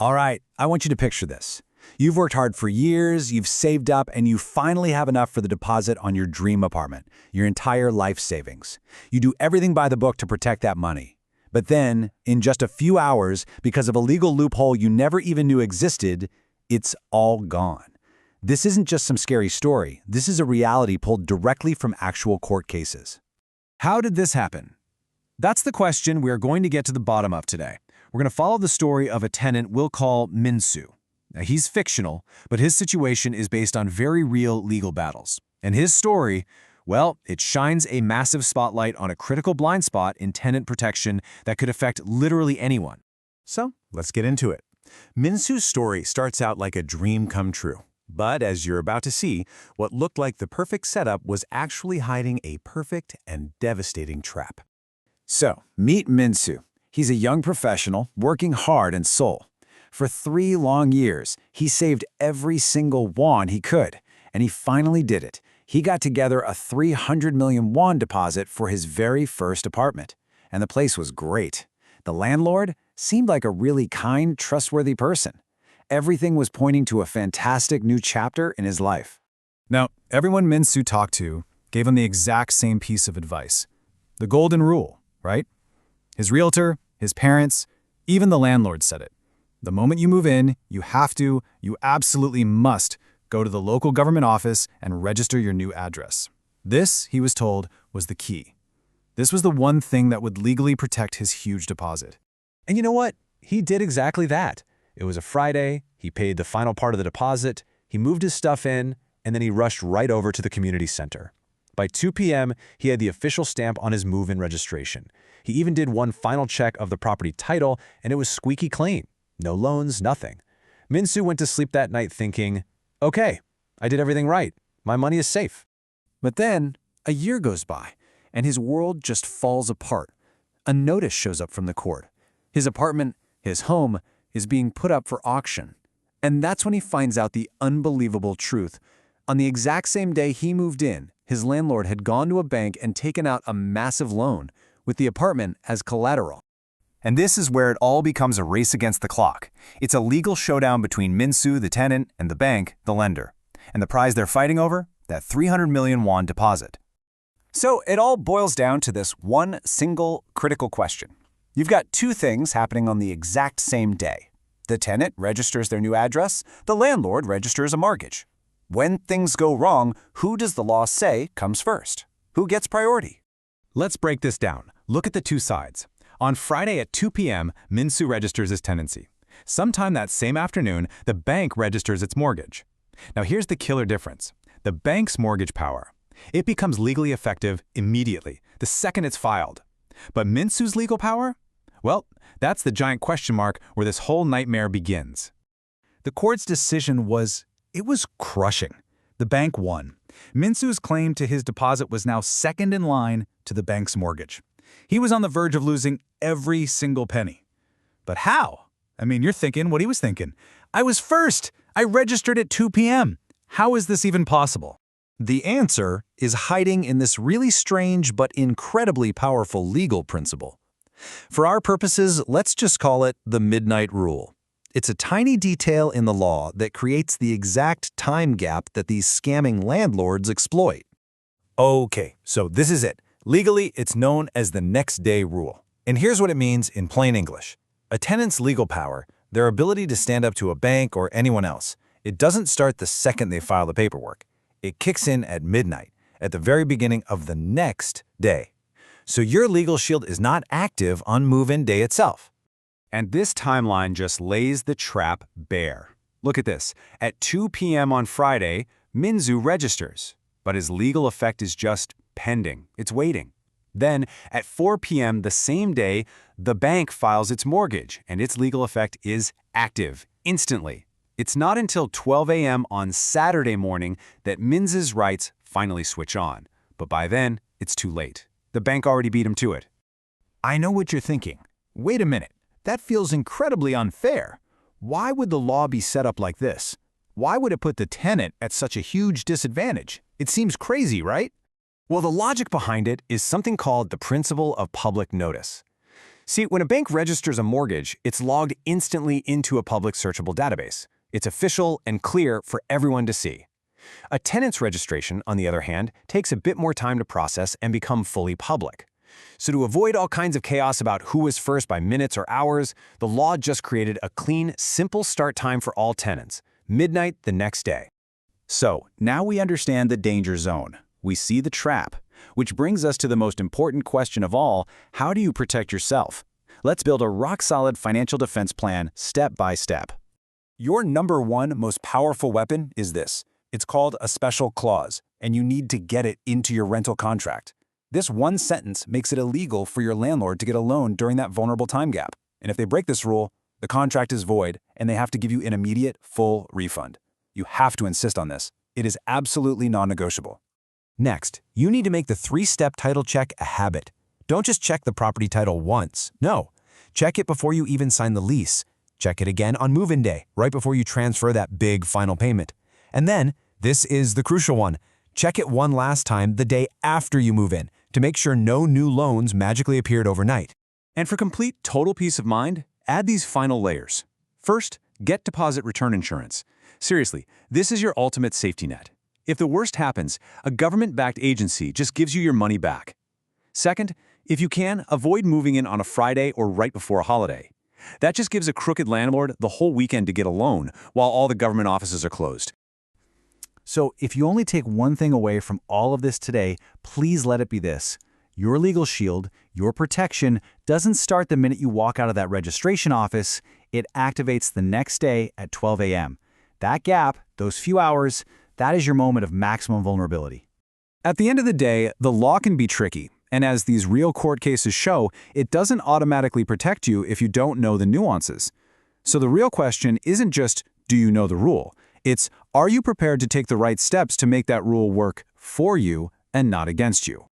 All right, I want you to picture this. You've worked hard for years, you've saved up, and you finally have enough for the deposit on your dream apartment, your entire life savings. You do everything by the book to protect that money. But then, in just a few hours, because of a legal loophole you never even knew existed, it's all gone. This isn't just some scary story. This is a reality pulled directly from actual court cases. How did this happen? That's the question we're going to get to the bottom of today. We're going to follow the story of a tenant we'll call Min-soo. Now, he's fictional, but his situation is based on very real legal battles. And his story, well, it shines a massive spotlight on a critical blind spot in tenant protection that could affect literally anyone. So, let's get into it. Min-soo's story starts out like a dream come true. But as you're about to see, what looked like the perfect setup was actually hiding a perfect and devastating trap. So, meet Min-soo. He's a young professional, working hard in Seoul. For 3 long years, he saved every single won he could, and he finally did it. He got together a 300 million won deposit for his very first apartment. And the place was great. The landlord seemed like a really kind, trustworthy person. Everything was pointing to a fantastic new chapter in his life. Now, everyone Min-soo talked to gave him the exact same piece of advice. The golden rule, right? His realtor, his parents, even the landlord said it. The moment you move in, you absolutely must go to the local government office and register your new address. This, he was told, was the key. This was the one thing that would legally protect his huge deposit. And you know what? He did exactly that. It was a Friday, he paid the final part of the deposit, he moved his stuff in, and then he rushed right over to the community center. By 2 p.m., he had the official stamp on his move-in registration. He even did one final check of the property title, and it was squeaky clean. No loans, nothing. Min-soo went to sleep that night thinking, okay, I did everything right. My money is safe. But then, a year goes by, and his world just falls apart. A notice shows up from the court. His apartment, his home, is being put up for auction. And that's when he finds out the unbelievable truth. On the exact same day he moved in, his landlord had gone to a bank and taken out a massive loan, with the apartment as collateral. And this is where it all becomes a race against the clock. It's a legal showdown between Min-soo, the tenant, and the bank, the lender. And the prize they're fighting over? That 300 million won deposit. So it all boils down to this one single critical question. You've got 2 things happening on the exact same day. The tenant registers their new address, the landlord registers a mortgage. When things go wrong, who does the law say comes first? Who gets priority? Let's break this down. Look at the 2 sides. On Friday at 2 p.m., Min-soo registers his tenancy. Sometime that same afternoon, the bank registers its mortgage. Now here's the killer difference. The bank's mortgage power. It becomes legally effective immediately, the second it's filed. But Min-soo's legal power? Well, that's the giant question mark where this whole nightmare begins. The court's decision was crushing. The bank won. Min-soo's claim to his deposit was now second in line to the bank's mortgage. He was on the verge of losing every single penny. But how? I mean, you're thinking what he was thinking. I was first. I registered at 2 p.m. How is this even possible? The answer is hiding in this really strange but incredibly powerful legal principle. For our purposes, let's just call it the midnight rule. It's a tiny detail in the law that creates the exact time gap that these scamming landlords exploit. Okay, so this is it. Legally, it's known as the next day rule. And here's what it means in plain English. A tenant's legal power, their ability to stand up to a bank or anyone else, it doesn't start the second they file the paperwork. It kicks in at midnight, at the very beginning of the next day. So your legal shield is not active on move-in day itself. And this timeline just lays the trap bare. Look at this. At 2 p.m. on Friday, Min-soo registers, but his legal effect is just pending. It's waiting. Then, at 4 p.m. the same day, the bank files its mortgage, and its legal effect is active, instantly. It's not until 12 a.m. on Saturday morning that Min-soo's rights finally switch on. But by then, it's too late. The bank already beat him to it. I know what you're thinking. Wait a minute. That feels incredibly unfair. Why would the law be set up like this? Why would it put the tenant at such a huge disadvantage? It seems crazy, right? Well, the logic behind it is something called the principle of public notice. See, when a bank registers a mortgage, it's logged instantly into a public searchable database. It's official and clear for everyone to see. A tenant's registration, on the other hand, takes a bit more time to process and become fully public. So to avoid all kinds of chaos about who was first by minutes or hours, the law just created a clean, simple start time for all tenants, midnight the next day. So, now we understand the danger zone. We see the trap. Which brings us to the most important question of all, how do you protect yourself? Let's build a rock-solid financial defense plan step by step. Your number one most powerful weapon is this. It's called a special clause, and you need to get it into your rental contract. This one sentence makes it illegal for your landlord to get a loan during that vulnerable time gap. And if they break this rule, the contract is void, and they have to give you an immediate, full refund. You have to insist on this. It is absolutely non-negotiable. Next, you need to make the 3-step title check a habit. Don't just check the property title once. No. Check it before you even sign the lease. Check it again on move-in day, right before you transfer that big final payment. And then, this is the crucial one. Check it one last time the day after you move in to make sure no new loans magically appeared overnight. And for complete total peace of mind, add these final layers. First, get deposit return insurance. Seriously, this is your ultimate safety net. If the worst happens, a government-backed agency just gives you your money back. Second, if you can, avoid moving in on a Friday or right before a holiday. That just gives a crooked landlord the whole weekend to get a loan while all the government offices are closed. So if you only take one thing away from all of this today, please let it be this. Your legal shield, your protection, doesn't start the minute you walk out of that registration office. It activates the next day at 12 a.m. That gap, those few hours, that is your moment of maximum vulnerability. At the end of the day, the law can be tricky, and as these real court cases show, it doesn't automatically protect you if you don't know the nuances. So the real question isn't just, do you know the rule? It's, are you prepared to take the right steps to make that rule work for you and not against you?